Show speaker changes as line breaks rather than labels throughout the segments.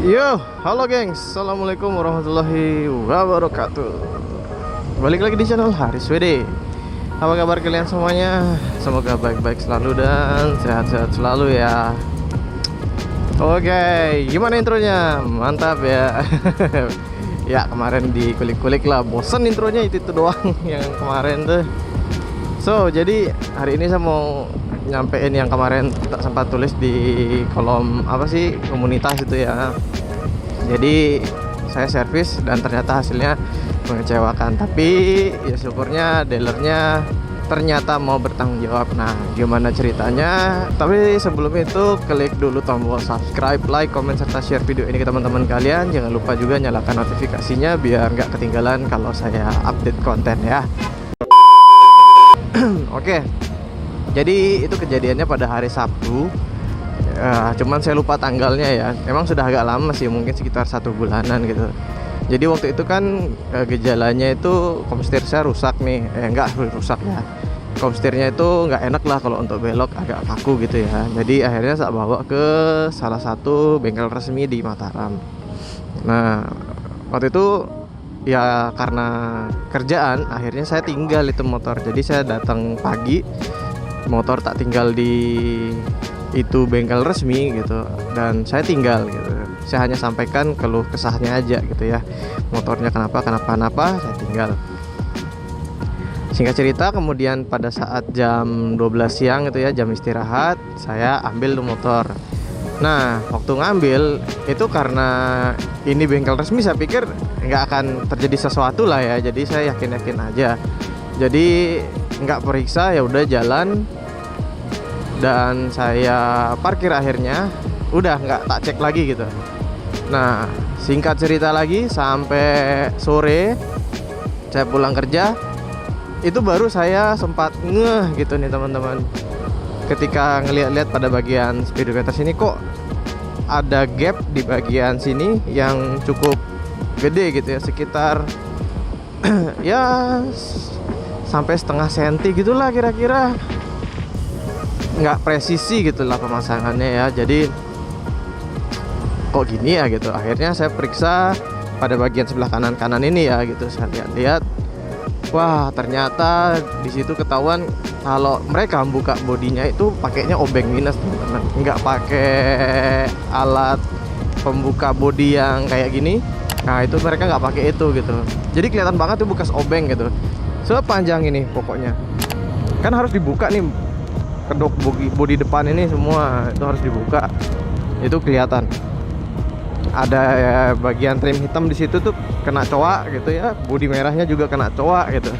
Yo, halo gengs, assalamualaikum warahmatullahi wabarakatuh. Balik lagi di channel Haris WD. Apa kabar kalian semuanya? Semoga baik-baik selalu dan sehat-sehat selalu ya. Oke, gimana intronya? Mantap ya. Ya kemarin dikulik-kulik lah, bosen intronya itu doang yang kemarin tuh. So, jadi hari ini saya mau nyampein yang kemarin tak sempat tulis di kolom apa sih komunitas itu ya. Jadi saya servis dan ternyata hasilnya mengecewakan, tapi ya syukurnya dealernya ternyata mau bertanggung jawab. Nah, gimana ceritanya? Tapi sebelum itu klik dulu tombol subscribe, like, comment, serta share video ini ke teman-teman kalian. Jangan lupa juga nyalakan notifikasinya biar nggak ketinggalan kalau saya update konten ya. Oke, jadi itu kejadiannya pada hari Sabtu. Cuman saya lupa tanggalnya ya. Emang sudah agak lama sih, mungkin sekitar 1 bulanan gitu. Jadi waktu itu kan gejalanya itu komsetir saya rusak nih. Enggak rusak ya. Komsetirnya itu nggak enak lah kalau untuk belok, agak kaku gitu ya. Jadi akhirnya saya bawa ke salah satu bengkel resmi di Mataram. Nah, waktu itu ya karena kerjaan akhirnya saya tinggal itu motor. Jadi saya datang pagi, motor tak tinggal di itu bengkel resmi gitu, dan saya tinggal gitu. Saya hanya sampaikan keluh kesahnya aja gitu ya, motornya kenapa saya tinggal. Singkat cerita, kemudian pada saat jam 12 siang itu ya, jam istirahat, saya ambil motor. Nah, waktu ngambil itu karena ini bengkel resmi, saya pikir nggak akan terjadi sesuatu lah ya, jadi saya yakin aja. Jadi nggak periksa, ya udah jalan. Dan saya parkir akhirnya, udah nggak tak cek lagi gitu. Nah, singkat cerita lagi, sampai sore saya pulang kerja, itu baru saya sempat ngeh gitu nih teman-teman. Ketika ngeliat-liat pada bagian speedometer sini, kok ada gap di bagian sini yang cukup gede gitu ya, sekitar ya sampai setengah senti gitulah kira-kira. Nggak presisi gitulah pemasangannya ya, jadi kok gini ya gitu. Akhirnya saya periksa pada bagian sebelah kanan ini ya gitu. Saya lihat, wah ternyata di situ ketahuan kalau mereka buka bodinya itu pakainya obeng minus teman-teman, nggak pakai alat pembuka bodi yang kayak gini. Nah itu mereka nggak pakai itu gitu, jadi kelihatan banget tuh bekas obeng gitu sepanjang ini. Pokoknya kan harus dibuka nih, kedok bodi depan ini semua itu harus dibuka. Itu kelihatan ada ya, bagian trim hitam di situ tuh kena coak gitu ya, bodi merahnya juga kena coak gitu.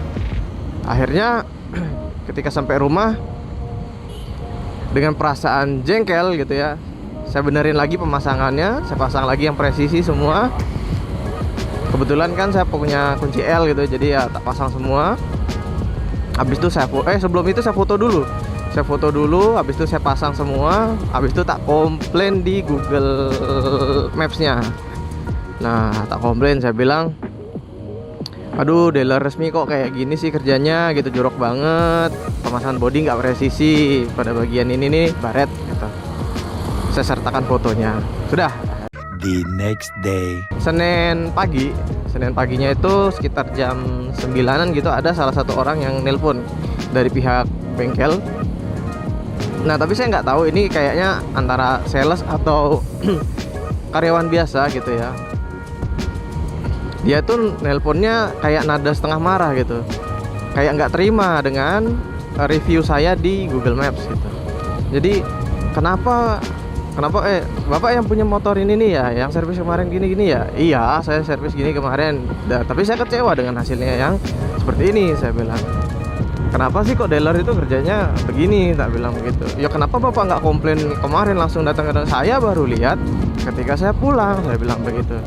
Akhirnya ketika sampai rumah dengan perasaan jengkel gitu ya, saya benerin lagi pemasangannya, saya pasang lagi yang presisi semua. Kebetulan kan saya punya kunci L gitu, jadi ya tak pasang semua. Habis itu sebelum itu saya foto dulu, habis itu saya pasang semua, habis itu tak komplain di Google Maps-nya. Nah, tak komplain, saya bilang, aduh dealer resmi kok kayak gini sih kerjanya gitu, jorok banget, pemasangan bodi nggak presisi, pada bagian ini nih baret gitu. Saya sertakan fotonya. Sudah.
The next day,
Senin paginya itu sekitar jam 9-an gitu, ada salah satu orang yang nelpon dari pihak bengkel. Nah tapi saya nggak tahu ini kayaknya antara sales atau karyawan biasa gitu ya. Dia tuh nelponnya kayak nada setengah marah gitu, kayak nggak terima dengan review saya di Google Maps gitu. Jadi kenapa bapak yang punya motor ini nih ya, yang servis kemarin gini ya? Iya, saya servis gini kemarin. Tapi saya kecewa dengan hasilnya yang seperti ini, saya bilang. Kenapa sih kok dealer itu kerjanya begini, tak bilang begitu. Ya kenapa bapak nggak komplain kemarin, langsung datang ke saya, baru lihat ketika saya pulang, saya bilang begitu.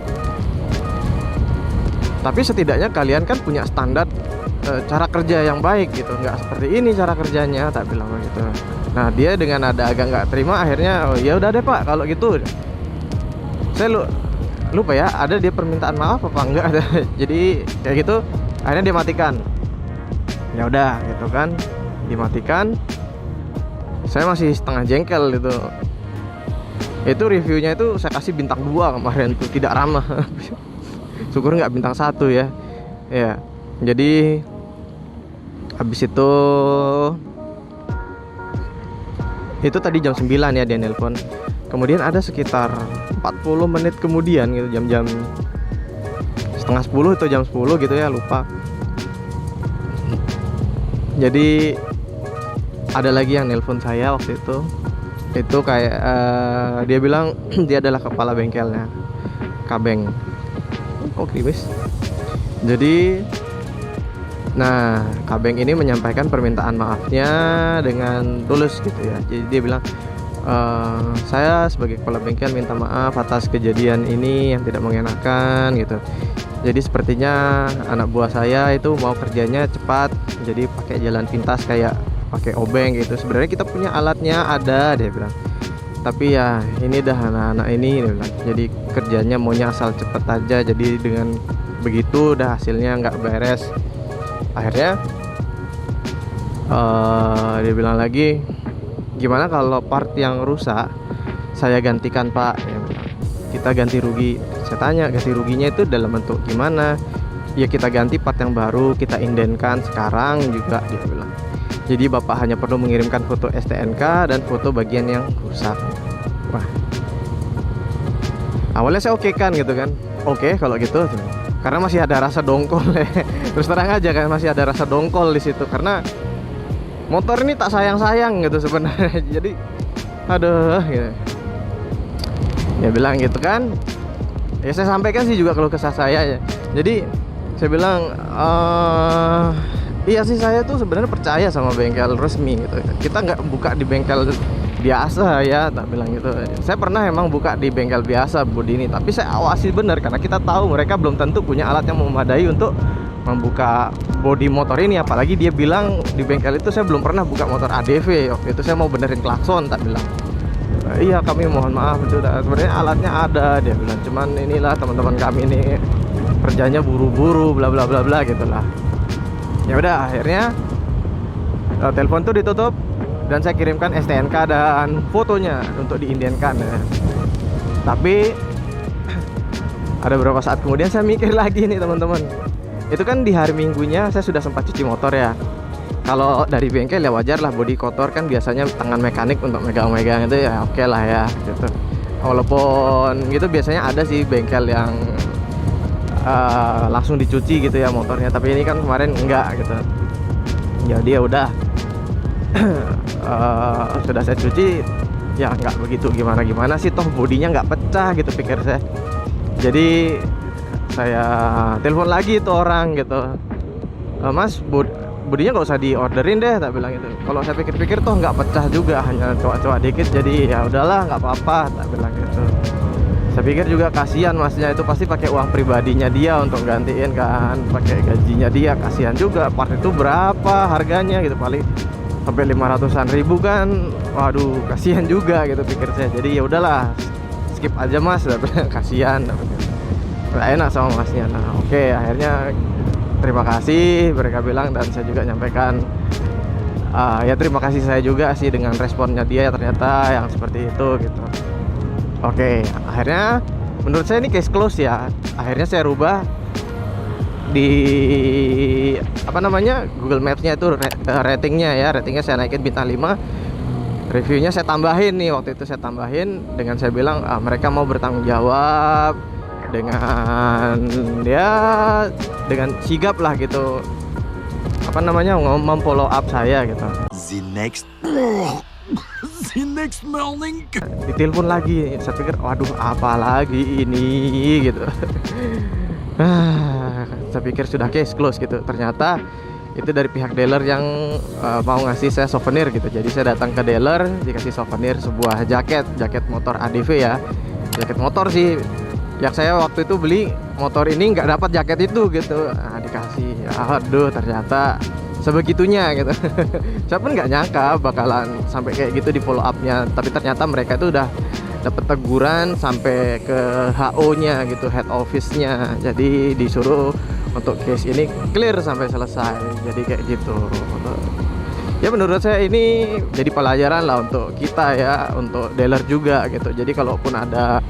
Tapi setidaknya kalian kan punya standar cara kerja yang baik gitu, nggak seperti ini cara kerjanya, tak bilang begitu. Nah dia dengan ada agak nggak terima, akhirnya oh ya udah deh pak kalau gitu. Saya lupa ya, ada dia permintaan maaf apa enggak. Jadi kayak gitu, akhirnya dia matikan. Ya udah gitu kan, dimatikan. Saya masih setengah jengkel gitu. Itu reviewnya itu saya kasih bintang 2 kemarin tuh, tidak ramah. Syukur nggak bintang 1 ya. Ya, jadi habis itu tadi jam 9 ya dia nelpon. Kemudian ada sekitar 40 menit kemudian gitu, jam-jam setengah 10 atau jam 10 gitu ya, lupa. Jadi ada lagi yang nelpon saya waktu itu. Itu kayak dia bilang dia adalah kepala bengkelnya, Kabeng. Oh, krimis. Jadi nah, Kabeng ini menyampaikan permintaan maafnya dengan tulus gitu ya. Jadi dia bilang, saya sebagai kepala bengkel minta maaf atas kejadian ini yang tidak mengenakan gitu. Jadi sepertinya anak buah saya itu mau kerjanya cepat, jadi pakai jalan pintas kayak pakai obeng gitu. Sebenarnya kita punya alatnya ada, dia bilang. Tapi ya ini dah anak-anak ini, dia bilang. Jadi kerjanya maunya asal cepet aja. Jadi dengan begitu dah hasilnya nggak beres. Akhirnya dia bilang lagi, gimana kalau part yang rusak saya gantikan pak, ya, kita ganti rugi. Saya tanya ganti ruginya itu dalam bentuk gimana? Ya kita ganti part yang baru, kita indenkan sekarang juga, dia bilang. Jadi bapak hanya perlu mengirimkan foto STNK dan foto bagian yang rusak. Wah, awalnya saya oke kan gitu kan, oke kalau gitu, karena masih ada rasa dongkol ya. Terus terang aja kan, masih ada rasa dongkol di situ karena motor ini tak sayang-sayang gitu sebenarnya. Jadi aduh gitu. Ya bilang gitu kan. Ya saya sampaikan sih juga kalau kesah saya ya. Jadi saya bilang iya sih, saya tuh sebenarnya percaya sama bengkel resmi gitu. Kita nggak buka di bengkel biasa ya, tak bilang gitu. Saya pernah emang buka di bengkel biasa bodi ini, tapi saya awasi bener karena kita tahu mereka belum tentu punya alat yang memadai untuk membuka bodi motor ini. Apalagi dia bilang di bengkel itu saya belum pernah buka motor ADV. Waktu itu saya mau benerin klakson, tak bilang. Iya kami mohon maaf itu sebenarnya alatnya ada, dia bilang. Cuman inilah teman-teman kami ini kerjanya buru-buru bla bla bla bla gitulah. Ya udah akhirnya telepon tuh ditutup dan saya kirimkan STNK dan fotonya untuk diindenkan ya. Tapi ada beberapa saat kemudian saya mikir lagi nih teman-teman. Itu kan di hari Minggunya saya sudah sempat cuci motor ya. Kalau dari bengkel ya wajar lah, bodi kotor kan biasanya tangan mekanik untuk megang-megang itu ya oke lah ya gitu. Walaupun gitu biasanya ada sih bengkel yang langsung dicuci gitu ya motornya, tapi ini kan kemarin enggak gitu. Jadi ya udah sudah saya cuci ya nggak begitu gimana-gimana sih, toh bodinya nggak pecah gitu pikir saya. Jadi saya telepon lagi tuh orang gitu, mas bodinya nggak usah diorderin deh, tak bilang gitu. Kalau saya pikir-pikir toh nggak pecah juga, hanya coak-coak dikit, jadi ya udahlah nggak apa-apa, tak bilang gitu. Saya pikir juga kasihan masnya, itu pasti pakai uang pribadinya dia untuk gantiin kan, pakai gajinya dia, kasihan juga. Part itu berapa harganya gitu, paling sampai 500-an ribu kan, waduh kasihan juga gitu pikir saya. Jadi ya udahlah skip aja mas, kasihan, nggak enak sama masnya. Nah oke, akhirnya terima kasih mereka bilang, dan saya juga nyampaikan ya terima kasih saya juga sih dengan responnya dia, ternyata yang seperti itu gitu. Oke, akhirnya menurut saya ini case close ya. Akhirnya saya rubah di apa namanya Google Maps-nya itu ratingnya ya, ratingnya saya naikin bintang 5. Reviewnya saya tambahin nih, waktu itu saya tambahin dengan saya bilang mereka mau bertanggung jawab dengan ya dengan sigap lah gitu, apa namanya memfollow up saya gitu.
The next morning.
Ditelepon lagi, saya pikir waduh apa lagi ini gitu. Saya pikir sudah case close gitu. Ternyata itu dari pihak dealer yang mau ngasih saya souvenir gitu. Jadi saya datang ke dealer, dikasih souvenir sebuah jaket motor ADV ya, jaket motor sih. Yang saya waktu itu beli motor ini nggak dapat jaket itu gitu. Nah, dikasih, aduh ternyata sebegitunya gitu. Saya pun nggak nyangka bakalan sampai kayak gitu di follow up-nya, tapi ternyata mereka itu udah dapat teguran sampai ke HO-nya gitu, head office-nya. Jadi disuruh untuk case ini clear sampai selesai. Jadi kayak gitu. Ya menurut saya ini jadi pelajaran lah untuk kita ya, untuk dealer juga gitu. Jadi kalaupun ada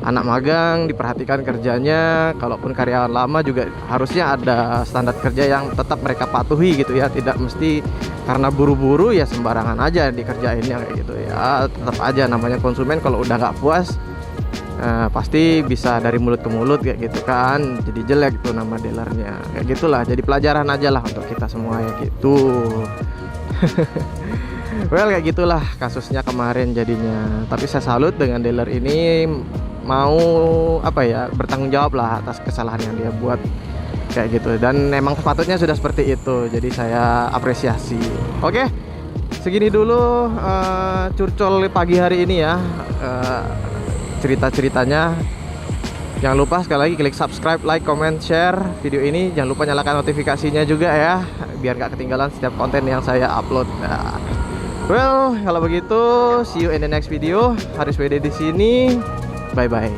anak magang diperhatikan kerjanya, kalaupun karyawan lama juga harusnya ada standar kerja yang tetap mereka patuhi gitu ya. Tidak mesti karena buru-buru ya sembarangan aja dikerjainnya kayak gitu ya. Tetap aja namanya konsumen kalau udah nggak puas pasti bisa dari mulut ke mulut kayak gitu kan, jadi jelek tuh nama dealernya kayak gitulah. Jadi pelajaran aja lah untuk kita semua ya gitu. Well kayak gitulah kasusnya kemarin jadinya. Tapi saya salut dengan dealer ini, mau apa ya, bertanggung jawab lah atas kesalahan yang dia buat kayak gitu. Dan memang sepatutnya sudah seperti itu. Jadi saya apresiasi. Oke, segini dulu curcol pagi hari ini ya, cerita-ceritanya. Jangan lupa sekali lagi klik subscribe, like, comment, share video ini. Jangan lupa nyalakan notifikasinya juga ya, biar gak ketinggalan setiap konten yang saya upload. Nah, well, kalau begitu see you in the next video. Haris WD di sini. Bye bye.